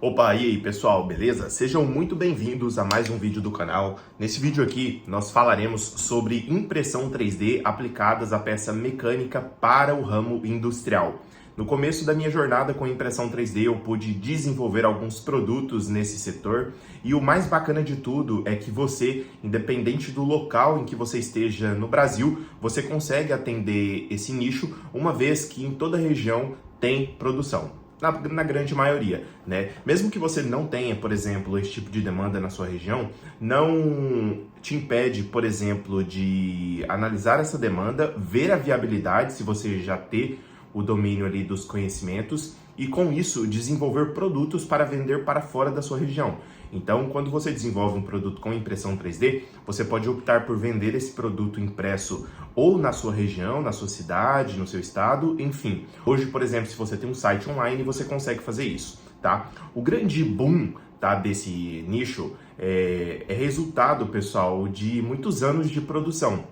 Opa, e aí pessoal, beleza? Sejam muito bem-vindos a mais um vídeo do canal. Nesse vídeo aqui, nós falaremos sobre impressão 3D aplicadas à peça mecânica para o ramo industrial. No começo da minha jornada com impressão 3D, eu pude desenvolver alguns produtos nesse setor e o mais bacana de tudo é que você, independente do local em que você esteja no Brasil, você consegue atender esse nicho, uma vez que em toda a região tem produção. Na grande maioria, né? Mesmo que você não tenha, por exemplo, esse tipo de demanda na sua região, não te impede, por exemplo, de analisar essa demanda, ver a viabilidade, se você já ter o domínio ali dos conhecimentos e com isso desenvolver produtos para vender para fora da sua região. Então, quando você desenvolve um produto com impressão 3D, você pode optar por vender esse produto impresso ou na sua região, na sua cidade, no seu estado, enfim. Hoje, por exemplo, se você tem um site online, você consegue fazer isso, tá? O grande boom, tá, desse nicho é resultado, pessoal, de muitos anos de produção.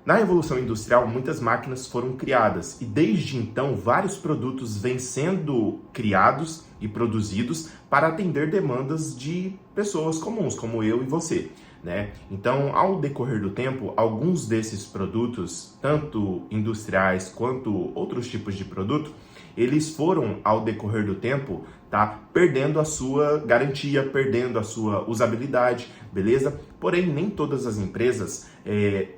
Na Revolução Industrial, muitas máquinas foram criadas e desde então vários produtos vêm sendo criados e produzidos para atender demandas de pessoas comuns, como eu e você, né? Então, ao decorrer do tempo, alguns desses produtos, tanto industriais quanto outros tipos de produto, eles foram, ao decorrer do tempo, tá, perdendo a sua garantia, perdendo a sua usabilidade, beleza? Porém, nem todas as empresas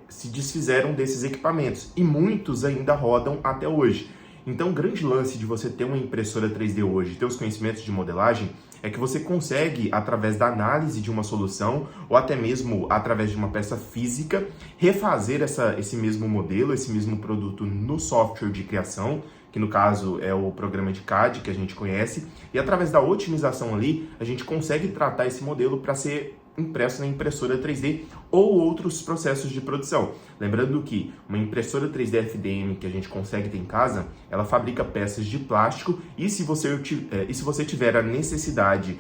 se desfizeram desses equipamentos e muitos ainda rodam até hoje. Então, o grande lance de você ter uma impressora 3D hoje, ter os conhecimentos de modelagem, é que você consegue, através da análise de uma solução, ou até mesmo através de uma peça física, refazer esse mesmo modelo, esse mesmo produto no software de criação, que no caso é o programa de CAD que a gente conhece, e através da otimização ali, a gente consegue tratar esse modelo para ser impresso na impressora 3D ou outros processos de produção. Lembrando que uma impressora 3D FDM que a gente consegue ter em casa, ela fabrica peças de plástico e se você tiver a necessidade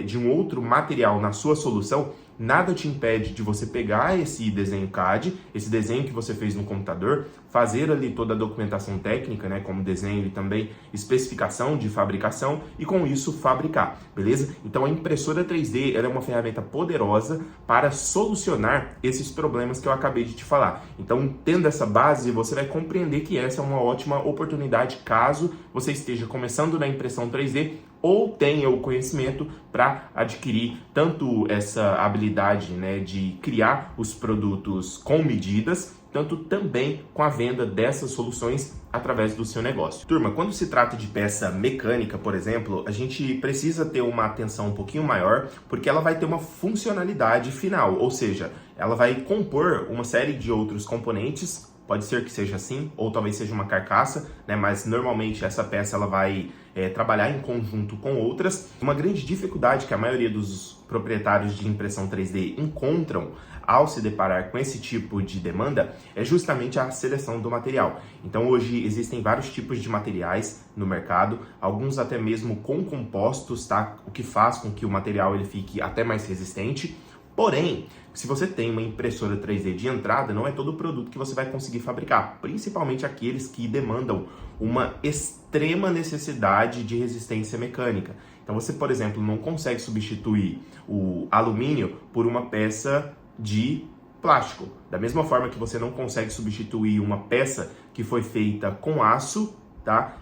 de um outro material na sua solução, nada te impede de você pegar esse desenho CAD, esse desenho que você fez no computador, fazer ali toda a documentação técnica, né, como desenho e também especificação de fabricação e com isso fabricar, beleza? Então a impressora 3D ela é uma ferramenta poderosa para solucionar esses problemas que eu acabei de te falar. Então, tendo essa base, você vai compreender que essa é uma ótima oportunidade caso você esteja começando na impressão 3D ou tenha o conhecimento para adquirir tanto essa habilidade, né, de criar os produtos com medidas, tanto também com a venda dessas soluções através do seu negócio. Turma, quando se trata de peça mecânica, por exemplo, a gente precisa ter uma atenção um pouquinho maior, porque ela vai ter uma funcionalidade final, ou seja, ela vai compor uma série de outros componentes. Pode ser que seja assim, ou talvez seja uma carcaça, né? Mas normalmente essa peça ela vai trabalhar em conjunto com outras. Uma grande dificuldade que a maioria dos proprietários de impressão 3D encontram ao se deparar com esse tipo de demanda é justamente a seleção do material. Então hoje existem vários tipos de materiais no mercado, alguns até mesmo com compostos, tá? O que faz com que o material ele fique até mais resistente. Porém, se você tem uma impressora 3D de entrada, não é todo produto que você vai conseguir fabricar, principalmente aqueles que demandam uma extrema necessidade de resistência mecânica. Então você, por exemplo, não consegue substituir o alumínio por uma peça de plástico. Da mesma forma que você não consegue substituir uma peça que foi feita com aço, tá?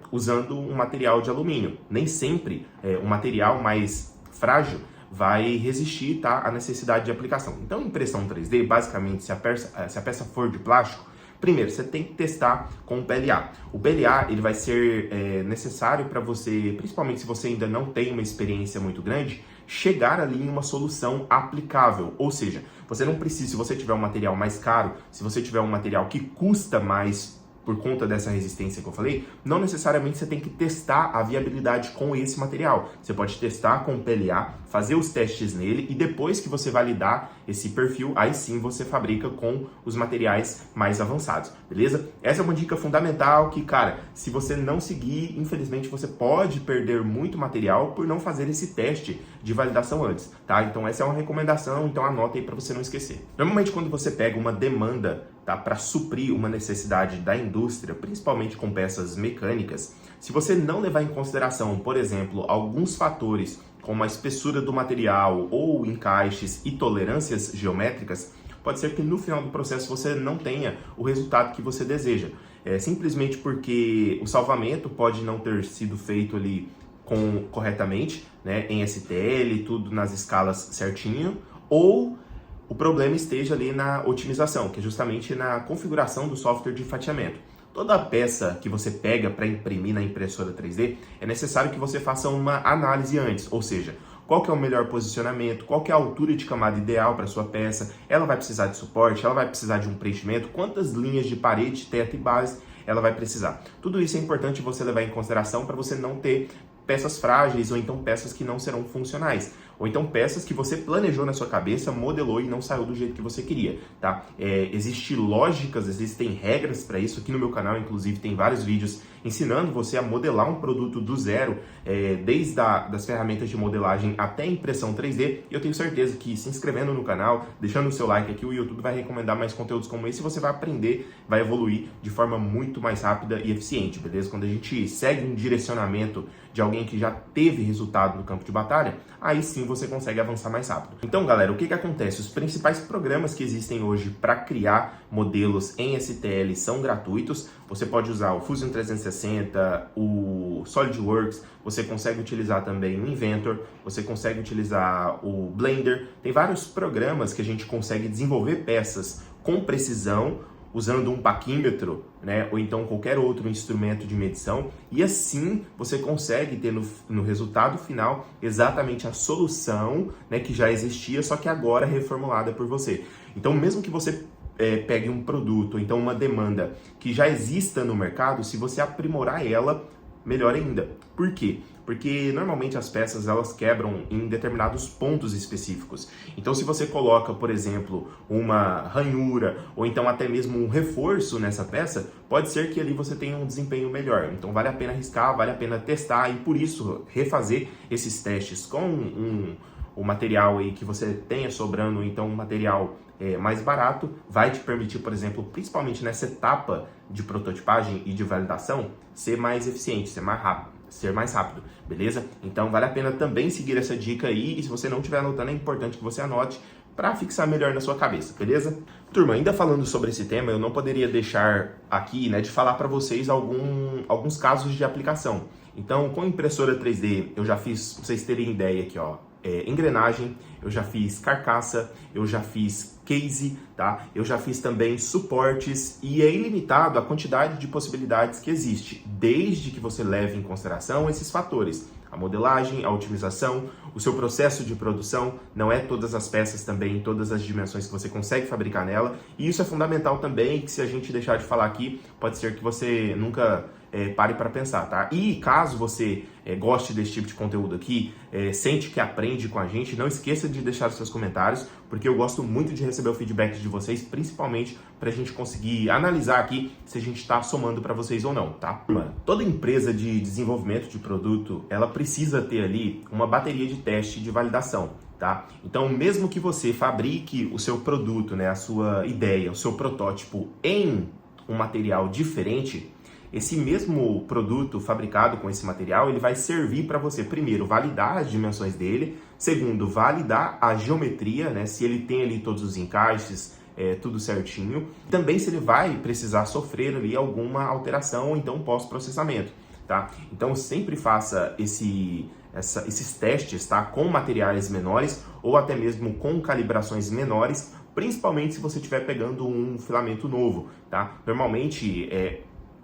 Usando um material de alumínio. Nem sempre um material mais frágil vai resistir, tá, à necessidade de aplicação. Então, impressão 3D, basicamente, se a peça for de plástico, primeiro, você tem que testar com o PLA. O PLA ele vai ser necessário para você, principalmente se você ainda não tem uma experiência muito grande, chegar ali em uma solução aplicável. Ou seja, você não precisa, se você tiver um material mais caro, se você tiver um material que custa mais por conta dessa resistência que eu falei, não necessariamente você tem que testar a viabilidade com esse material. Você pode testar com o PLA, fazer os testes nele e depois que você validar esse perfil, aí sim você fabrica com os materiais mais avançados, beleza? Essa é uma dica fundamental que, cara, se você não seguir, infelizmente você pode perder muito material por não fazer esse teste de validação antes, tá? Então essa é uma recomendação, então anota aí para você não esquecer. Normalmente quando você pega uma demanda, tá, para suprir uma necessidade da indústria, principalmente com peças mecânicas, Se você não levar em consideração, por exemplo, alguns fatores como a espessura do material ou encaixes e tolerâncias geométricas, pode ser que no final do processo você não tenha o resultado que você deseja. Simplesmente porque o salvamento pode não ter sido feito ali corretamente, né, em STL, tudo nas escalas certinho, ou o problema esteja ali na otimização, que é justamente na configuração do software de fatiamento. Toda peça que você pega para imprimir na impressora 3D, é necessário que você faça uma análise antes, ou seja, qual que é o melhor posicionamento, qual que é a altura de camada ideal para sua peça, ela vai precisar de suporte, ela vai precisar de um preenchimento, quantas linhas de parede, teto e base ela vai precisar. Tudo isso é importante você levar em consideração para você não ter peças frágeis ou então peças que não serão funcionais. Ou então peças que você planejou na sua cabeça, modelou e não saiu do jeito que você queria, tá? Existem lógicas, existem regras para isso. Aqui no meu canal, inclusive, tem vários vídeos ensinando você a modelar um produto do zero, desde das ferramentas de modelagem até a impressão 3D. E eu tenho certeza que se inscrevendo no canal, deixando o seu like aqui, o YouTube vai recomendar mais conteúdos como esse e você vai aprender, vai evoluir de forma muito mais rápida e eficiente, beleza? Quando a gente segue um direcionamento de alguém que já teve resultado no campo de batalha, aí sim você consegue avançar mais rápido. Então, galera, o que acontece? Os principais programas que existem hoje para criar modelos em STL são gratuitos. Você pode usar o Fusion 360, o SolidWorks, você consegue utilizar também o Inventor, você consegue utilizar o Blender. Tem vários programas que a gente consegue desenvolver peças com precisão, usando um paquímetro, né, ou então qualquer outro instrumento de medição, e assim você consegue ter no resultado final exatamente a solução, né, que já existia, só que agora reformulada por você. Então, mesmo que você pegue um produto, ou então uma demanda que já exista no mercado, se você aprimorar ela, melhor ainda. Por quê? Porque normalmente as peças elas quebram em determinados pontos específicos. Então se você coloca, por exemplo, uma ranhura ou então até mesmo um reforço nessa peça, pode ser que ali você tenha um desempenho melhor. Então vale a pena arriscar, vale a pena testar e por isso refazer esses testes com o material aí que você tenha sobrando, então um material mais barato, vai te permitir, por exemplo, principalmente nessa etapa de prototipagem e de validação, ser mais eficiente, ser mais rápido, beleza? Então vale a pena também seguir essa dica aí, e se você não estiver anotando, é importante que você anote para fixar melhor na sua cabeça, beleza? Turma, ainda falando sobre esse tema, eu não poderia deixar aqui, né, de falar para vocês alguns casos de aplicação. Então, com impressora 3D, eu já fiz, pra vocês terem ideia aqui, ó, engrenagem, eu já fiz carcaça, eu já fiz case, tá? Eu já fiz também suportes e é ilimitado a quantidade de possibilidades que existe, desde que você leve em consideração esses fatores. A modelagem, a otimização, o seu processo de produção, não é todas as peças também, todas as dimensões que você consegue fabricar nela, e isso é fundamental também, que se a gente deixar de falar aqui, pode ser que você nunca pare para pensar, tá? E caso você goste desse tipo de conteúdo aqui, sente que aprende com a gente, não esqueça de deixar os seus comentários, porque eu gosto muito de receber o feedback de vocês, principalmente para a gente conseguir analisar aqui se a gente está somando para vocês ou não, tá? Toda empresa de desenvolvimento de produto, ela precisa ter ali uma bateria de teste de validação, tá? Então, mesmo que você fabrique o seu produto, né, a sua ideia, o seu protótipo em um material diferente, esse mesmo produto fabricado com esse material, ele vai servir para você, primeiro, validar as dimensões dele, segundo, validar a geometria, né, se ele tem ali todos os encaixes, tudo certinho, também se ele vai precisar sofrer ali alguma alteração ou então pós-processamento, tá? Então, sempre faça esses testes, tá, com materiais menores ou até mesmo com calibrações menores, principalmente se você estiver pegando um filamento novo, tá? Normalmente,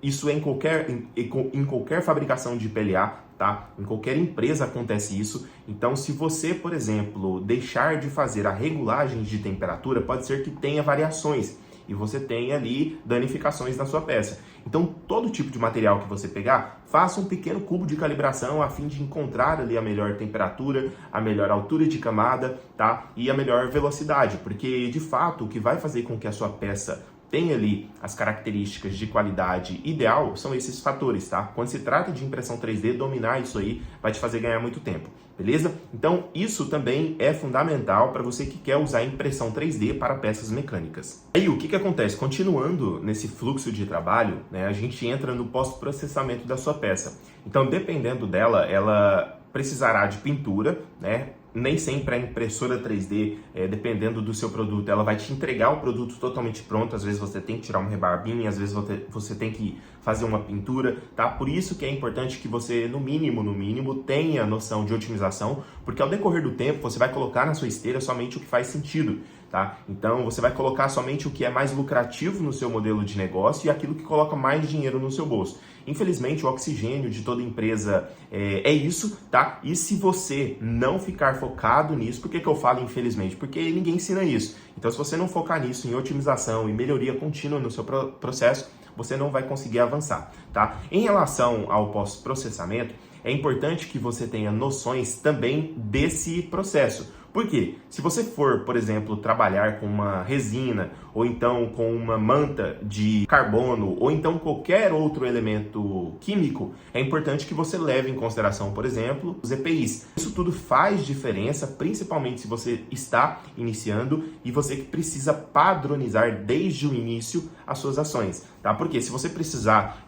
isso é em qualquer fabricação de PLA, tá? Em qualquer empresa acontece isso. Então, se você, por exemplo, deixar de fazer a regulagem de temperatura, pode ser que tenha variações e você tenha ali danificações na sua peça. Então, todo tipo de material que você pegar, faça um pequeno cubo de calibração a fim de encontrar ali a melhor temperatura, a melhor altura de camada, tá? E a melhor velocidade, porque de fato o que vai fazer com que a sua peça tem ali as características de qualidade ideal, são esses fatores, tá? Quando se trata de impressão 3D, dominar isso aí vai te fazer ganhar muito tempo, beleza? Então, isso também é fundamental para você que quer usar impressão 3D para peças mecânicas. Aí, o que acontece? Continuando nesse fluxo de trabalho, né, a gente entra no pós-processamento da sua peça. Então, dependendo dela, ela precisará de pintura, né? Nem sempre a impressora 3D, dependendo do seu produto, ela vai te entregar o produto totalmente pronto. Às vezes você tem que tirar um rebarbinho, às vezes você tem que fazer uma pintura, tá? Por isso que é importante que você, no mínimo, tenha noção de otimização, porque ao decorrer do tempo você vai colocar na sua esteira somente o que faz sentido, tá? Então você vai colocar somente o que é mais lucrativo no seu modelo de negócio e aquilo que coloca mais dinheiro no seu bolso. Infelizmente, o oxigênio de toda empresa é isso, tá? E se você não ficar focado nisso, por que eu falo infelizmente? Porque ninguém ensina isso. Então, se você não focar nisso, em otimização e melhoria contínua no seu processo, você não vai conseguir avançar, tá? Em relação ao pós-processamento, é importante que você tenha noções também desse processo. Por quê? Se você for, por exemplo, trabalhar com uma resina, ou então com uma manta de carbono, ou então qualquer outro elemento químico, é importante que você leve em consideração, por exemplo, os EPIs. Isso tudo faz diferença, principalmente se você está iniciando e você precisa padronizar desde o início as suas ações, tá? Porque se você precisar,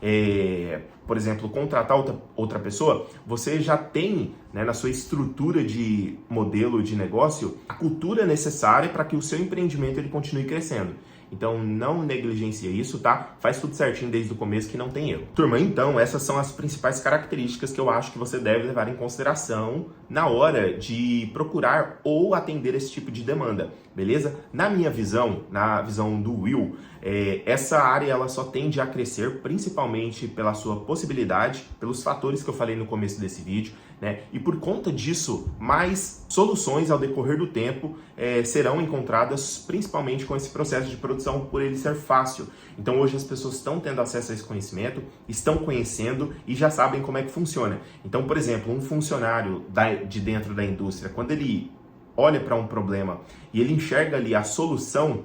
por exemplo, contratar outra pessoa, você já tem, né, na sua estrutura de modelo de negócio a cultura necessária para que o seu empreendimento ele continue crescendo. Então não negligencie isso, tá? Faz tudo certinho desde o começo que não tem erro. Turma, então essas são as principais características que eu acho que você deve levar em consideração na hora de procurar ou atender esse tipo de demanda, beleza? Na minha visão, na visão do Will, essa área ela só tende a crescer principalmente pela sua possibilidade, pelos fatores que eu falei no começo desse vídeo, né? E por conta disso, mais soluções ao decorrer do tempo serão encontradas principalmente com esse processo de produção, por ele ser fácil. Então hoje as pessoas estão tendo acesso a esse conhecimento, estão conhecendo e já sabem como é que funciona. Então, por exemplo, um funcionário de dentro da indústria, quando ele olha para um problema e ele enxerga ali a solução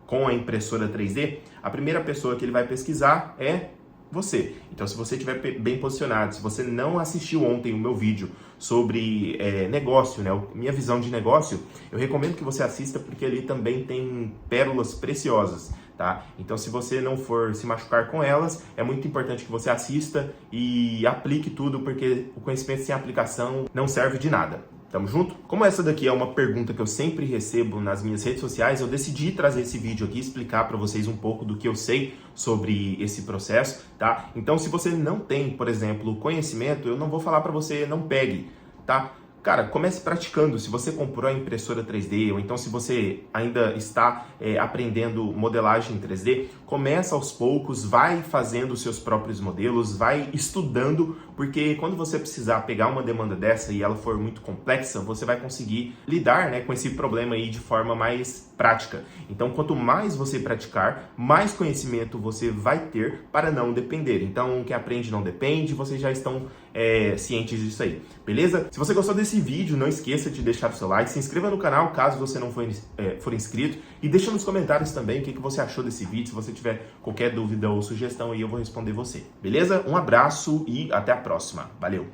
com a impressora 3D, a primeira pessoa que ele vai pesquisar é você. Então, se você estiver bem posicionado, se você não assistiu ontem o meu vídeo sobre negócio, né, minha visão de negócio, eu recomendo que você assista porque ali também tem pérolas preciosas, tá? Então, se você não for se machucar com elas, é muito importante que você assista e aplique tudo, porque o conhecimento sem aplicação não serve de nada. Tamo junto? Como essa daqui é uma pergunta que eu sempre recebo nas minhas redes sociais, eu decidi trazer esse vídeo aqui e explicar para vocês um pouco do que eu sei sobre esse processo, tá? Então, se você não tem, por exemplo, conhecimento, eu não vou falar para você não pegue, tá? Cara, comece praticando. Se você comprou a impressora 3D, ou então se você ainda está aprendendo modelagem 3D, começa aos poucos, vai fazendo os seus próprios modelos, vai estudando, porque quando você precisar pegar uma demanda dessa e ela for muito complexa, você vai conseguir lidar, né, com esse problema aí de forma mais prática. Então, quanto mais você praticar, mais conhecimento você vai ter para não depender. Então, quem aprende não depende, vocês já estão cientes disso aí, beleza? Se você gostou desse vídeo, não esqueça de deixar o seu like, se inscreva no canal caso você não for inscrito e deixa nos comentários também o que você achou desse vídeo, se você tiver qualquer dúvida ou sugestão aí eu vou responder você, beleza? Um abraço e até a próxima, valeu!